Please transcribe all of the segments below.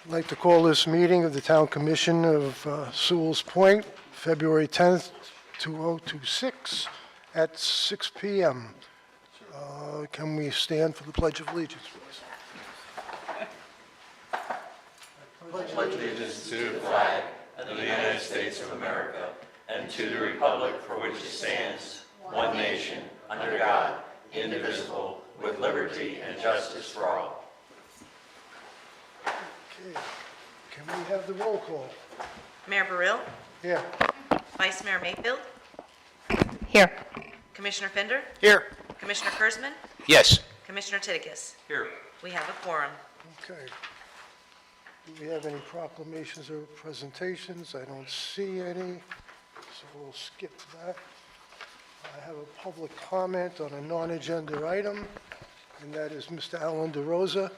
I'd like to call this meeting of the Town Commission of Sewell's Point, February 10th, 2026, at 6 p.m. Can we stand for the Pledge of Allegiance, please? Pledge allegiance to the flag of the United States of America and to the republic for which it stands, one nation, under God, indivisible, with liberty and justice for all. Okay. Can we have the roll call? Mayor Burrill? Here. Vice Mayor Mayfield? Here. Commissioner Fender? Here. Commissioner Kurzman? Yes. Commissioner Titicus? Here. We have a quorum. Okay. Do we have any proclamations or presentations? I don't see any, so we'll skip that. I have a public comment on a non-agenda item, and that is Mr. Alan DeRosa.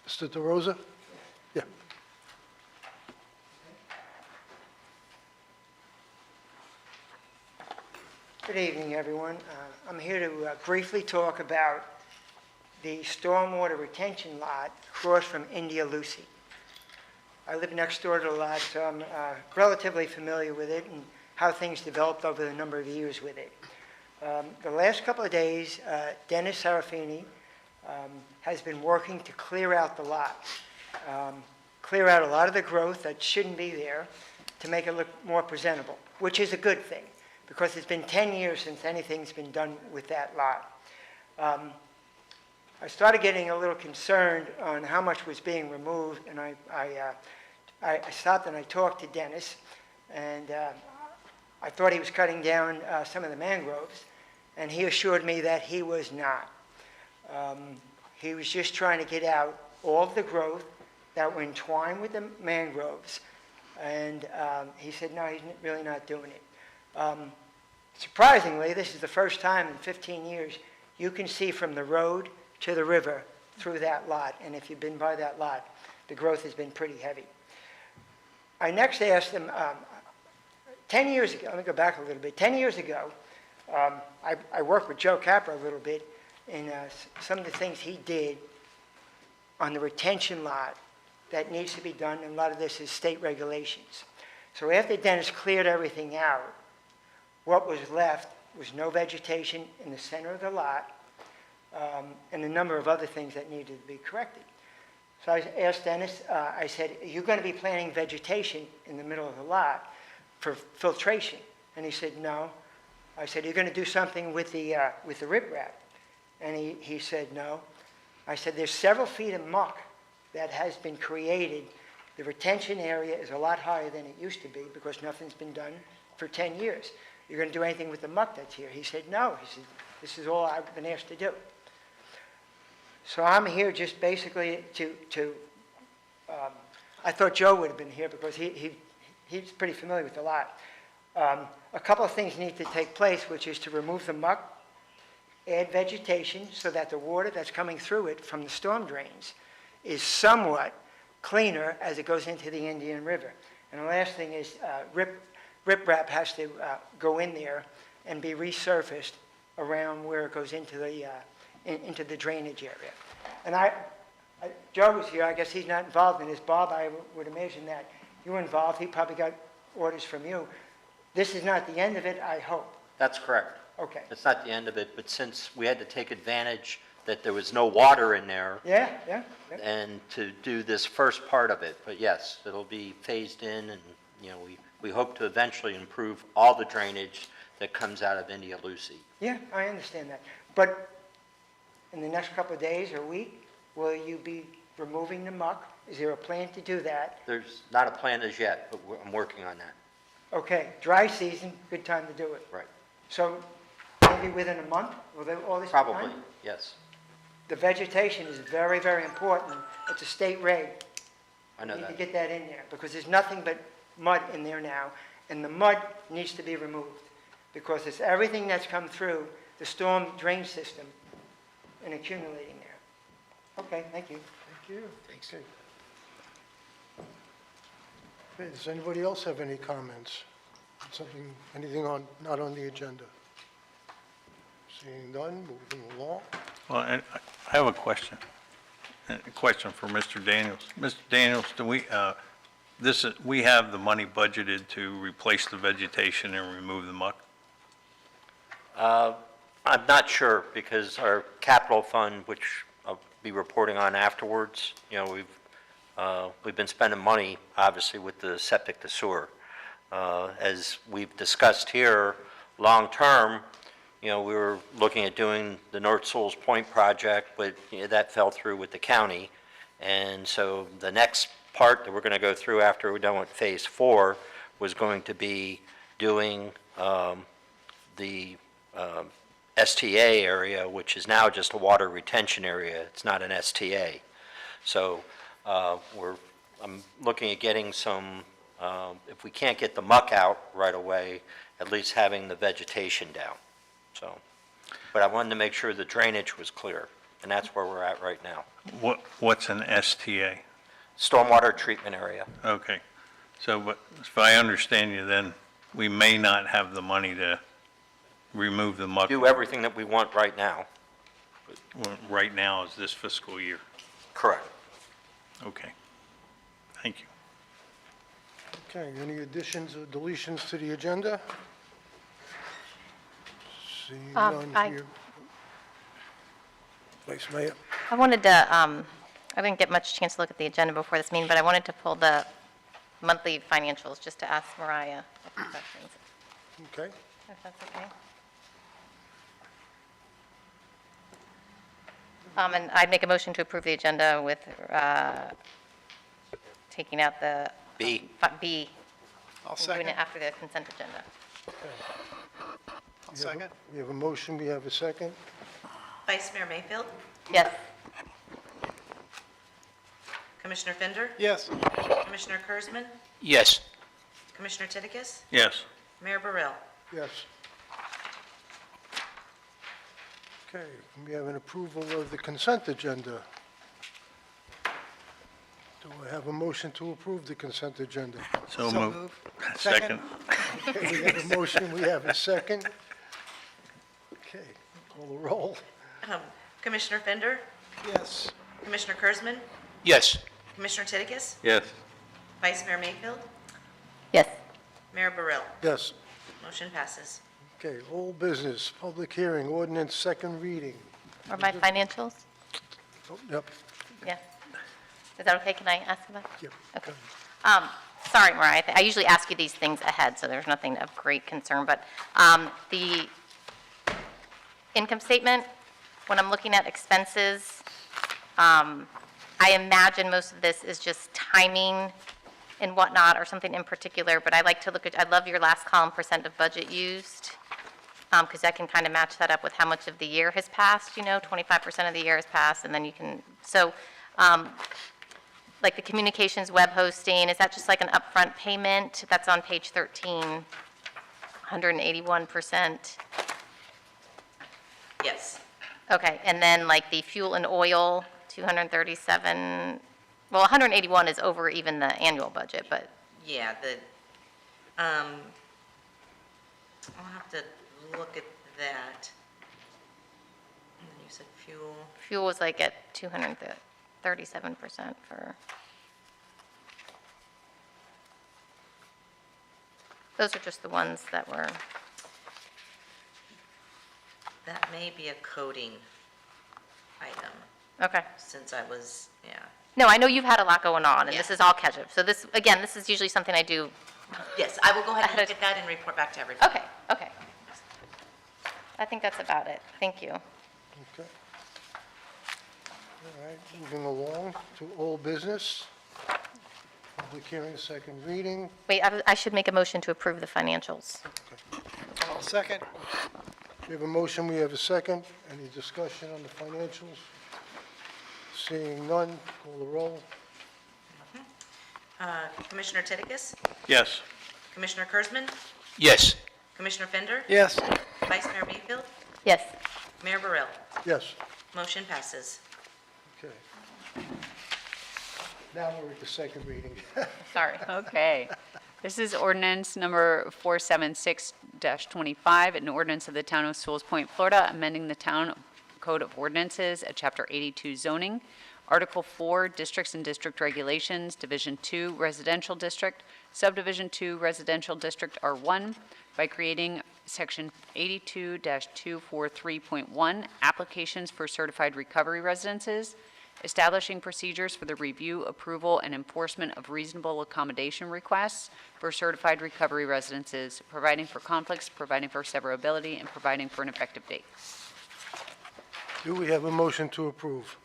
Mr. DeRosa? Yeah. Good evening, everyone. I'm here to briefly talk about the stormwater retention lot across from India Lucy. I live next door to the lot, so I'm relatively familiar with it and how things developed over the number of years with it. The last couple of days, Dennis Serafini has been working to clear out the lot, clear out a lot of the growth that shouldn't be there to make it look more presentable, which is a good thing, because it's been 10 years since anything's been done with that lot. I started getting a little concerned on how much was being removed, and I stopped and I talked to Dennis, and I thought he was cutting down some of the mangroves, and he assured me that he was not. He was just trying to get out all of the growth that were entwined with the mangroves, and he said, no, he's really not doing it. Surprisingly, this is the first time in 15 years you can see from the road to the river through that lot, and if you've been by that lot, the growth has been pretty heavy. I next asked him, 10 years ago, let me go back a little bit, 10 years ago, I worked with Joe Capra a little bit in some of the things he did on the retention lot that needs to be done, and a lot of this is state regulations. So after Dennis cleared everything out, what was left was no vegetation in the center of the lot, and a number of other things that needed to be corrected. So I asked Dennis, I said, are you going to be planting vegetation in the middle of the lot for filtration? And he said, no. I said, you're going to do something with the riprap? And he said, no. I said, there's several feet of muck that has been created. The retention area is a lot higher than it used to be because nothing's been done for 10 years. You're going to do anything with the muck that's here? He said, no. He said, this is all I've been asked to do. So I'm here just basically I thought Joe would have been here because he's pretty familiar with the lot. A couple of things need to take place, which is to remove the muck, add vegetation so that the water that's coming through it from the storm drains is somewhat cleaner as it goes into the Indian River. And the last thing is riprap has to go in there and be resurfaced around where it goes into the drainage area. And Joe was here. I guess he's not involved in this. Bob, I would imagine that you were involved. He probably got orders from you. This is not the end of it, I hope. That's correct. Okay. It's not the end of it, but since we had to take advantage that there was no water in there, Yeah. and to do this first part of it, but yes, it'll be phased in, and we hope to eventually improve all the drainage that comes out of India Lucy. Yeah, I understand that. But in the next couple of days or week, will you be removing the muck? Is there a plan to do that? There's not a plan as yet, but I'm working on that. Okay, dry season, good time to do it. Right. So maybe within a month, will all this be done? Probably, yes. The vegetation is very, very important. It's a state reg. I know You need that. to get that in there because there's nothing but mud in there now, and the mud needs to be removed because it's everything that's come through the storm drain system and accumulating there. Okay, thank you. Thank you. Thanks. Okay, does anybody else have any comments? Anything not on the agenda? Seeing none, moving along. Well, and I have a question. A question for Mr. Daniels. Mr. Daniels, do we, we have the money budgeted to replace the vegetation and remove the muck? I'm not sure, because our capital fund, which I'll be reporting on afterwards, we've been spending money, obviously, with the septic to sewer. As we've discussed here, long-term, we were looking at doing the North Sewell's Point project, but that fell through with the county. And so the next part that we're going to go through after we're done with Phase 4 was going to be doing the STA area, which is now just a water retention area. It's not an STA. So I'm looking at getting some, if we can't get the muck out right away, at least having the vegetation down. So, but I wanted to make sure the drainage was clear, and that's where we're at right now. What's an STA? Stormwater treatment area. Okay. So, but if I understand you, then we may not have the money to remove the muck. Do everything that we want right now. Right now is this fiscal year. Correct. Okay. Thank you. Okay, any additions or deletions to the agenda? Seeing none here. Vice Mayor? I wanted to, I didn't get much chance to look at the agenda before this meeting, but I wanted to pull the monthly financials just to ask Mariah a few questions, Okay. if that's okay. And I'd make a motion to approve the agenda with taking out the B. B. I'll and doing second. it after the consent agenda. I'll second. We have a motion, we have a second. Vice Mayor Mayfield, Yes. Commissioner Fender, Yes. Commissioner Kurzman, Yes. Commissioner Titicus, Yes. Mayor Burrell. Yes. Okay, we have an approval of the consent agenda. Do I have a motion to approve the consent agenda? So So move. move. Second. Okay, we have a motion, we have a second. Okay, call the roll. Commissioner Fender, Yes. Commissioner Kurzman, Yes. Commissioner Titicus, Yes. Vice Mayor Mayfield, Yes. Mayor Burrell. Yes. Motion passes. Okay, old business, public hearing, ordinance, second reading. Or my financials? Oh, yep, Yeah. Is that okay? Can I ask about? yep. Okay. Sorry, Mariah, I usually ask you these things ahead, so there's nothing of great concern, but the income statement, when I'm looking at expenses, I imagine most of this is just timing and whatnot, or something in particular, but I like to look at, I love your last column, percent of budget used, because that can kind of match that up with how much of the year has passed, 25% of the year has passed, and then you can, so, like the communications web hosting, is that just like an upfront payment? That's on page 13, 181%. Yes. Okay, and then like the fuel and oil, 237, well, 181 is over even the annual budget, but, Yeah, I'll have to look at that. And then you said fuel. fuel was like at 237% for, those are just the ones that were, That may be a coding item, okay. since I was, yeah. No, I know you've had a lot going on, and Yeah. this is all catch-up. So this, again, this is usually something I do, Yes, I will go ahead and Ahead look of- at that and report back to everybody. okay, okay. I think that's about it. Thank you. Okay. All right, moving along to old business. Public hearing, second reading. Wait, I should make a motion to approve the financials. I'll second. We have a motion, we have a second. Any discussion on the financials? Seeing none, call the roll. Commissioner Titicus, Yes. Commissioner Kurzman, Yes. Commissioner Fender, Yes. Vice Mayor Mayfield, Yes. Mayor Burrell. Yes, Motion passes. okay. Now we're at the second reading. Sorry. Okay. This is ordinance number 476-25, an ordinance of the Town of Sewell's Point, Florida, amending the Town Code of Ordinances at Chapter 82 zoning, Article 4, Districts and District Regulations, Division 2, Residential District, Subdivision 2, Residential District R1, by creating Section 82-243.1, Applications for Certified Recovery Residences, establishing procedures for the review, approval, and enforcement of reasonable accommodation requests for certified recovery residences, providing for conflicts, providing for severability, and providing for an effective date. Do we have a motion to approve?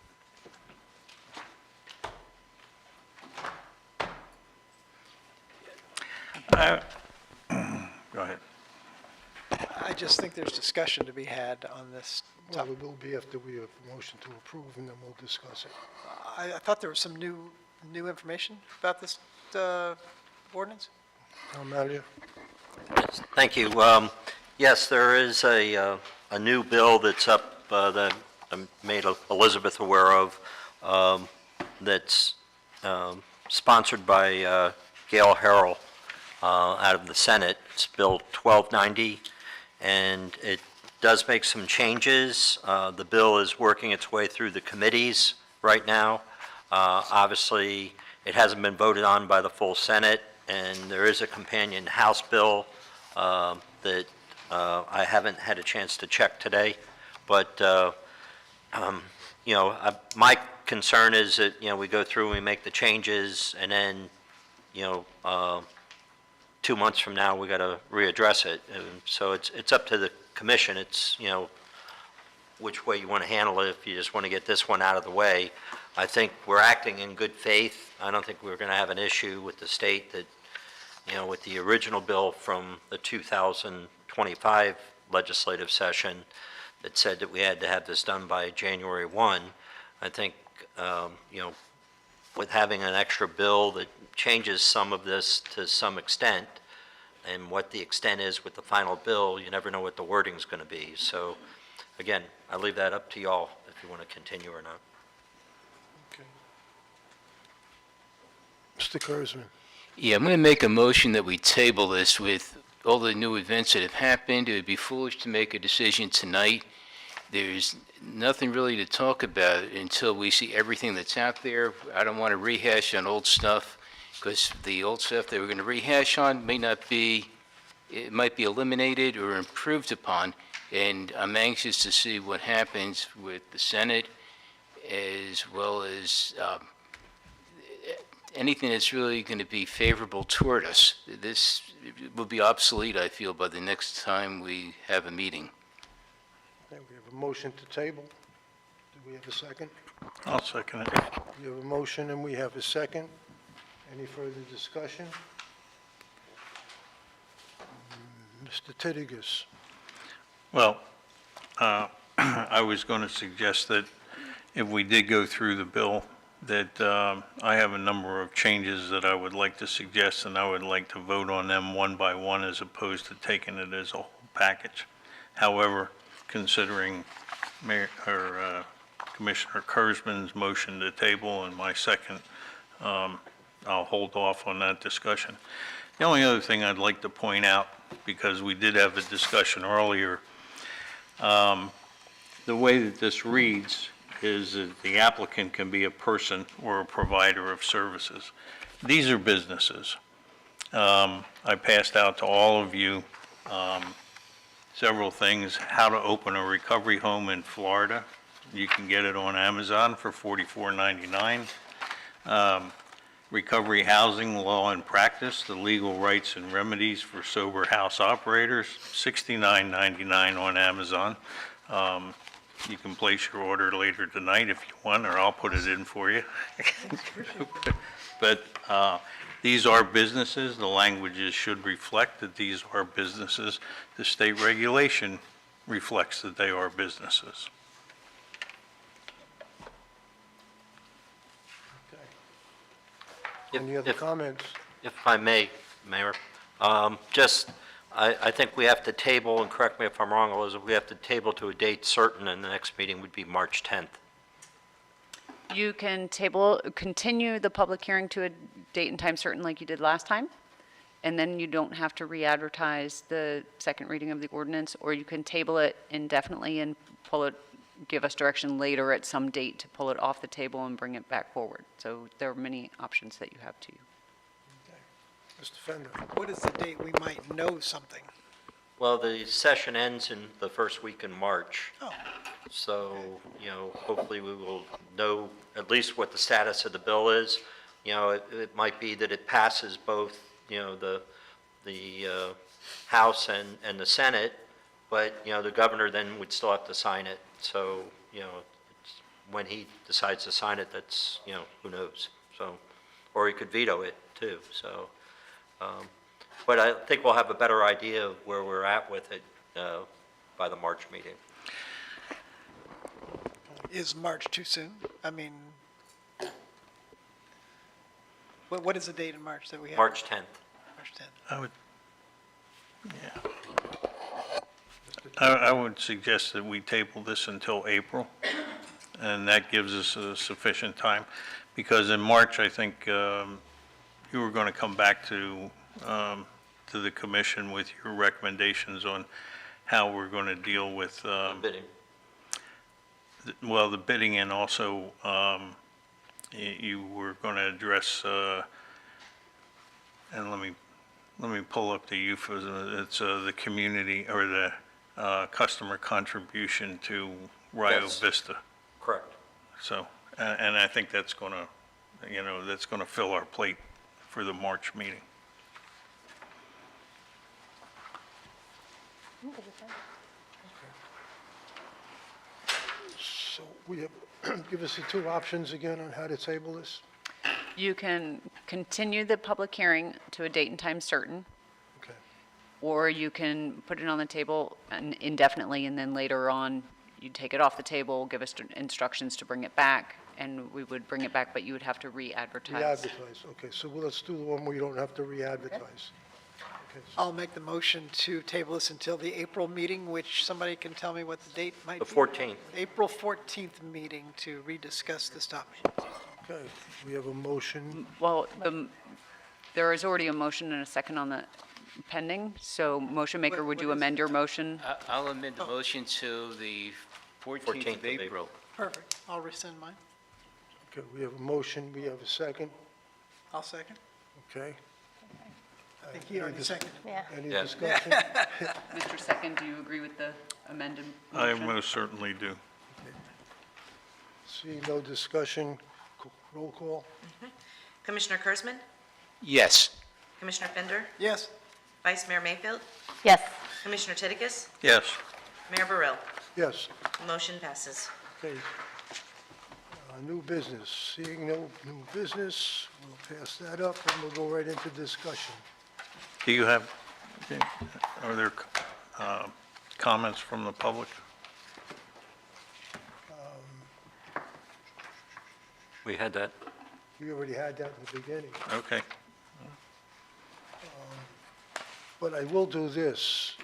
Go ahead. I just think there's discussion to be had on this Well, topic. it will be after we have a motion to approve, and then we'll discuss it. I thought there was some new information about this ordinance? Town manager? Yes, thank you. Yes, there is a new bill that's up that I made Elizabeth aware of, that's sponsored by Gail Harrell out of the Senate. It's Bill 1290, and it does make some changes. The bill is working its way through the committees right now. Obviously, it hasn't been voted on by the full Senate, and there is a companion House bill that I haven't had a chance to check today. But, my concern is that, we go through and we make the changes, and then, 2 months from now, we got to readdress it. And so it's up to the commission. It's, which way you want to handle it. If you just want to get this one out of the way, I think we're acting in good faith. I don't think we're going to have an issue with the state that, with the original bill from the 2025 legislative session that said that we had to have this done by January 1. I think, with having an extra bill that changes some of this to some extent, and what the extent is with the final bill, you never know what the wording's going to be. So, again, I leave that up to y'all if you want to continue or not. Okay. Mr. Kurzman? Yeah, I'm going to make a motion that we table this with all the new events that have happened. It would be foolish to make a decision tonight. There's nothing really to talk about until we see everything that's out there. I don't want to rehash on old stuff, because the old stuff that we're going to rehash on it might be eliminated or improved upon, and I'm anxious to see what happens with the Senate, as well as anything that's really going to be favorable toward us. This will be obsolete, I feel, by the next time we have a meeting. Okay, we have a motion to table. Do we have a second? I'll second it. We have a motion and we have a second. Any further discussion? Mr. Titigus? Well, I was going to suggest that if we did go through the bill, that I have a number of changes that I would like to suggest, and I would like to vote on them one by one as opposed to taking it as a whole package. However, considering Commissioner Kurzman's motion to table and my second, I'll hold off on that discussion. The only other thing I'd like to point out, because we did have a discussion earlier, the way that this reads is that the applicant can be a person or a provider of services. These are businesses. I passed out to all of you several things, how to open a recovery home in Florida. You can get it on Amazon for $44.99. Recovery housing, law and practice, the legal rights and remedies for sober house operators, $69.99 on Amazon. You can place your order later tonight if you want, or I'll put it in for you. But these are businesses. The languages should reflect that these are businesses. The state regulation reflects that they are businesses. Any other comments? If I may, Mayor, I think we have to table, and correct me if I'm wrong, Elizabeth, we have to table to a date certain, and the next meeting would be March 10th. You can continue the public hearing to a date and time certain like you did last time, and then you don't have to re-advertise the second reading of the ordinance, or you can table it indefinitely and pull it give us direction later at some date to pull it off the table and bring it back forward. So there are many options that you have to. Mr. Fender? What is the date we might know something? Well, the session ends in the first week in March. Oh. So, hopefully we will know at least what the status of the bill is. It might be that it passes both, the House and the Senate, but, the governor then would still have to sign it. So, when he decides to sign it, that's, who knows? So, or he could veto it too, so. But I think we'll have a better idea of where we're at with it by the March meeting. Is March too soon? I mean, what is the date in March that we have? March 10th. March 10th. I would, yeah. I would suggest that we table this until April, and that gives us sufficient time, because in March, I think you were going to come back to the commission with your recommendations on how we're going to deal with, Bidding. the bidding, and also you were going to address, and let me pull up the euphemism, it's the community, or the customer contribution to Rio Yes. Vista. Correct. So, and I think that's going to, that's going to fill our plate for the March meeting. So we have, give us the two options again on how to table this? You can continue the public hearing to a date and time certain, Okay. or you can put it on the table indefinitely, and then later on, you take it off the table, give us instructions to bring it back, and we would bring it back, but you would have to re-advertise. Re-advertise, okay, so let's do the one where you don't have to re-advertise. Okay, so I'll make the motion to table this until the April meeting, which somebody can tell me what the date might be? The 14th. April 14th meeting to rediscuss this topic. Okay, we have a motion, Well, there is already a motion and a second on the pending, so motion maker, would you What is amend your motion? I'll amend the motion to the 14th of April. Perfect. I'll rescind mine. okay, we have a motion, we have a second, I'll second. okay? I think he already seconded. Yeah. Any Yeah. discussion? Mr. Second, do you agree with the amended I motion? most certainly do. See no discussion, roll call? Commissioner Kurzman? Yes. Commissioner Fender? Yes. Vice Mayor Mayfield? Yes. Commissioner Titicus? Yes. Mayor Burrell? Yes, Motion passes. okay. New business, seeing no new business, we'll pass that up and we'll go right into discussion. Do you have, are there comments from the public? We had that. We already had that in the beginning. Okay. But I will do this.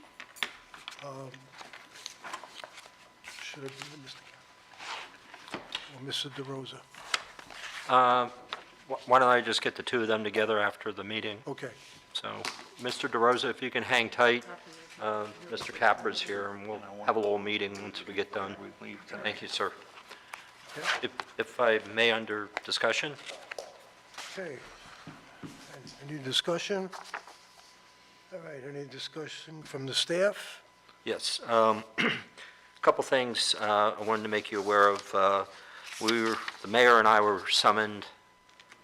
Should have been Mr. Cap. Or Mr. DeRosa. Why don't I just get the two of them together after the meeting? Okay. So, Mr. DeRosa, if you can hang tight, Mr. Capra's here, and we'll have a little meeting once we get done. Thank you, sir. If I may, under discussion? Okay. Any discussion? All right, any discussion from the staff? Yes. A couple things I wanted to make you aware of. The mayor and I were summoned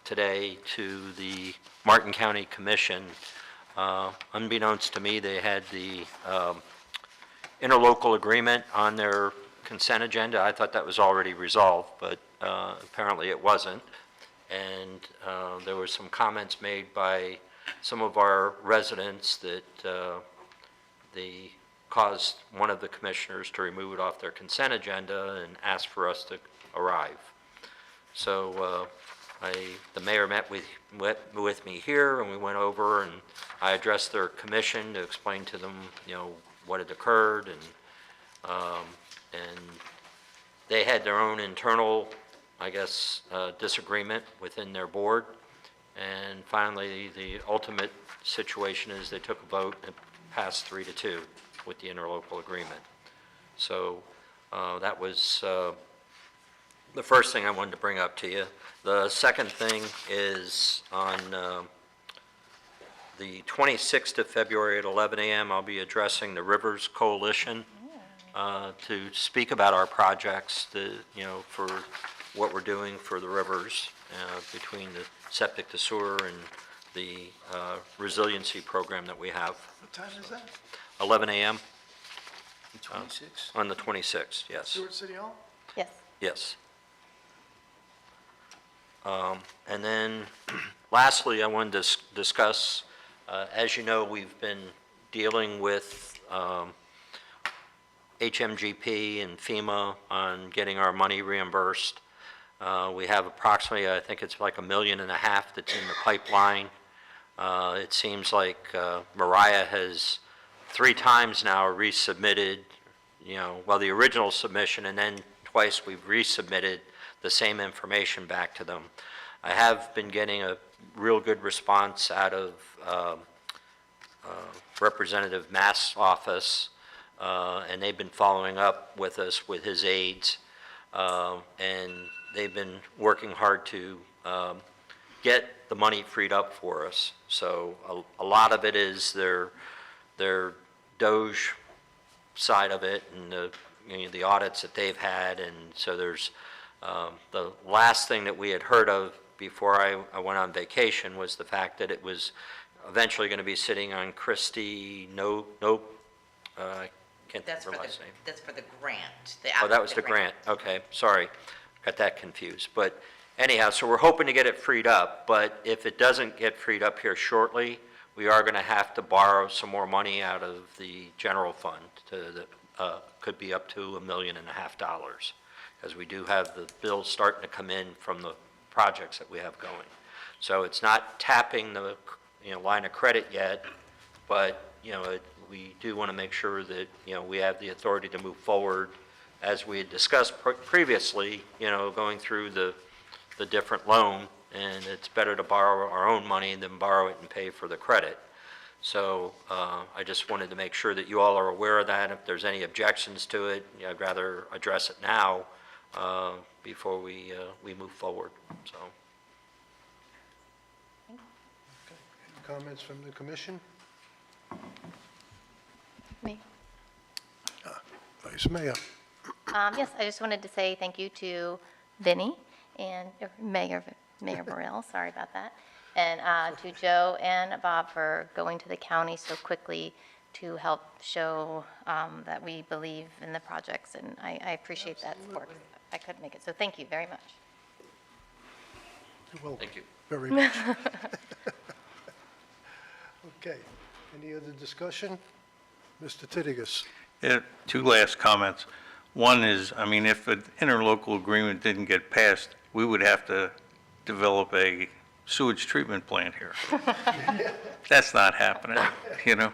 today to the Martin County Commission. Unbeknownst to me, they had the interlocal agreement on their consent agenda. I thought that was already resolved, but apparently it wasn't. And there were some comments made by some of our residents that they caused one of the commissioners to remove it off their consent agenda and ask for us to arrive. So the mayor met with me here, and we went over, and I addressed their commission to explain to them, what had occurred, and they had their own internal, I guess, disagreement within their board. And finally, the ultimate situation is they took a vote and passed 3-2 with the interlocal agreement. So That was the first thing I wanted to bring up to you. The second thing is on the 26th of February at 11 a.m., I'll be addressing the Rivers Coalition to speak about our projects, for what we're doing for the rivers between the septic to sewer and the resiliency program that we have. What time is that? 11 a.m. The 26th? on the 26th, yes. Stewart City Hall? Yes. Yes. And then lastly, I wanted to discuss, as you know, we've been dealing with HMGP and FEMA on getting our money reimbursed. We have approximately, I think it's like $1.5 million that's in the pipeline. It seems like Mariah has 3 times now resubmitted, the original submission, and then twice we've resubmitted the same information back to them. I have been getting a real good response out of Representative Mass' office, and they've been following up with us with his aides, and they've been working hard to get the money freed up for us. So a lot of it is their Doge side of it and the audits that they've had, and so there's the last thing that we had heard of before I went on vacation was the fact that it was eventually going to be sitting on Christie, can't That's for remember her the, last name. that's for the grant. Oh, that was the grant, okay, sorry, got that confused. But anyhow, so we're hoping to get it freed up, but if it doesn't get freed up here shortly, we are going to have to borrow some more money out of the general fund could be up to $1.5 million, because we do have the bills starting to come in from the projects that we have going. So it's not tapping the, line of credit yet, but, we do want to make sure that, we have the authority to move forward as we had discussed previously, going through the different loan, and it's better to borrow our own money than borrow it and pay for the credit. So I just wanted to make sure that you all are aware of that. If there's any objections to it, I'd rather address it now before we move forward, so. Any comments from the commission? Me? Vice Mayor? Yes, I just wanted to say thank you to Vinnie and Mayor Burrell, sorry about that, and to Joe and Bob for going to the county so quickly to help show that we believe in the projects, and I appreciate that support. I couldn't make it, so thank you very much. You're welcome. Thank you. Very much. Okay, any other discussion? Mr. Titigus? Yeah, 2 last comments. One is, if an interlocal agreement didn't get passed, we would have to develop a sewage treatment plant here. That's not happening,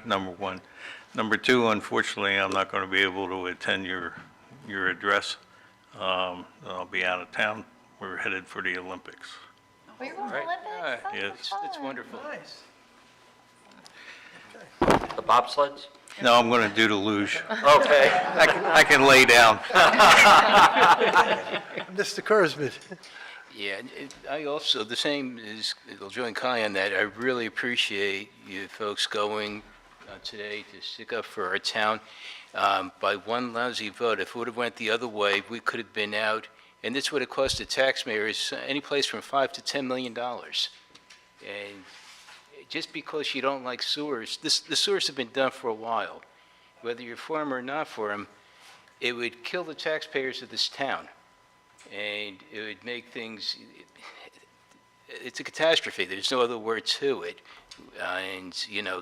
number one. Number 2, unfortunately, I'm not going to be able to attend your address. I'll be out of town. We're headed for the Olympics. Were you going to Olympics? Oh, Yes. It's wonderful. Nice. The bobsleds? No, I'm going to do the luge. Okay. I can lay down. Mr. Kurzman? Yeah, I also, the same as, I'll join Kai on that. I really appreciate you folks going today to stick up for our town. By one lousy vote, if it would have went the other way, we could have been out, and this would have cost the taxpayers any place from $5 to $10 million. And just because you don't like sewers, the sewers have been done for a while. Whether you're for them or not for them, it would kill the taxpayers of this town. And it would make things, it's a catastrophe. There's no other word to it. And,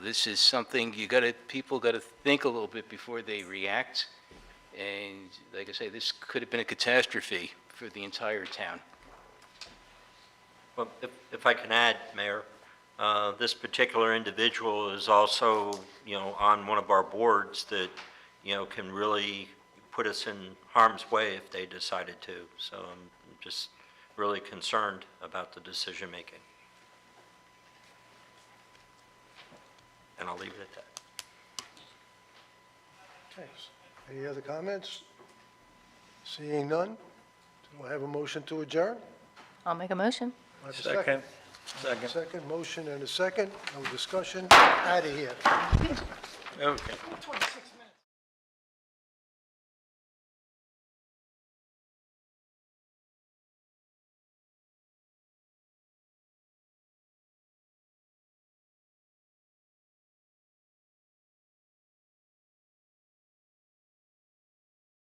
this is something people got to think a little bit before they react. And like I say, this could have been a catastrophe for the entire town. Well, if I can add, Mayor, this particular individual is also, on one of our boards that, can really put us in harm's way if they decided to. So I'm just really concerned about the decision-making. And I'll leave it at that. Thanks. Any other comments? Seeing none, do I have a motion to adjourn? I'll make a motion. Do I have a second? Second. Second, motion and a second, no discussion, out of here. Okay. 26 minutes.